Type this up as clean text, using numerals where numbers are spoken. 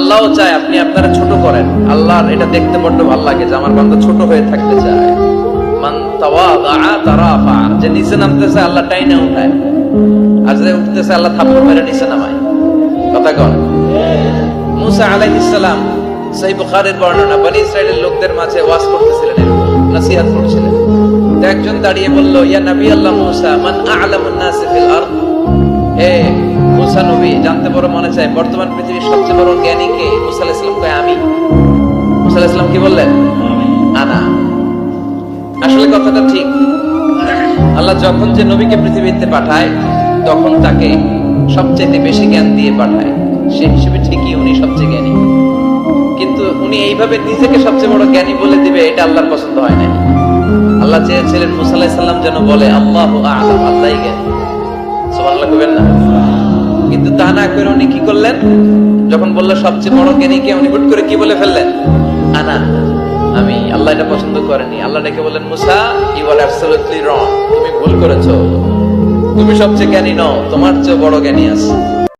আল্লাহও চায় আপনি আপনারা ছোট করেন। আল্লাহর এটা দেখতে বড্ড ভালো লাগে যে আমার বান্দা ছোট হয়ে থাকতে চায়। মান তাওয়াদা তারাফা, যে নিচে নামতেছে আল্লাহ টাইনা উঠায়, আর যে উঠতেছে আল্লাহ থাপ্পড় মেরে নিচে নামায়। কথা কন। মুসা আলাইহিস সালাম, সহিহ বুখারীর বর্ণনা, বনি ইসরাইলের লোকদের মাঝে ওয়াজ করতেছিলেন, নসিহত করছিলেন। তো একজন দাঁড়িয়ে বলল, ইয়া নবী আল্লাহ মুসা, মান আ'লামুন নাস ফিল আরদ। হে মুসা নবী, জানতে বড় মনে চায় বর্তমান পৃথিবীর সবচেয়ে বড় জ্ঞানী কে? মুসা আলাইহিস সালাম কয় আমি। মুসা আলাইহিস সালাম কি বললেন? আনা। আসলে কথাটা ঠিক। আল্লাহ যখন যে নবীকে পৃথিবীতে পাঠায় তখন তাকে সবচেয়ে বেশি জ্ঞান দিয়ে পাঠায়, সেই হিসেবে ঠিকই উনি সবচেয়ে জ্ঞানী। কিন্তু উনি এইভাবে নিজেকে সবচেয়ে বড় জ্ঞানী বলে দিবে, এটা আল্লাহর পছন্দ হয় না। আল্লাহ চেয়েছিলেন মুসা আলাইহিস সালাম যেন বলে আল্লাহু আ'লাম, আল্লাহই জ্ঞানী। সুবহানাল্লাহ কইবেন না? কিন্তু তা না করে উনি কি করলেন? যখন বলল সবচেয়ে বড় জ্ঞানী কে, উনি হুট করে কি বলে ফেললেন? আনা, আমি। আল্লাহ এটা পছন্দ করেনি। আল্লাহ ডেকে বললেন, মুসা, ইউ আর অ্যাবসলিউটলি রং, তুমি ভুল করেছো। তুমি সবচেয়ে জ্ঞানী নও, তোমার চেয়ে বড় জ্ঞানী আছে।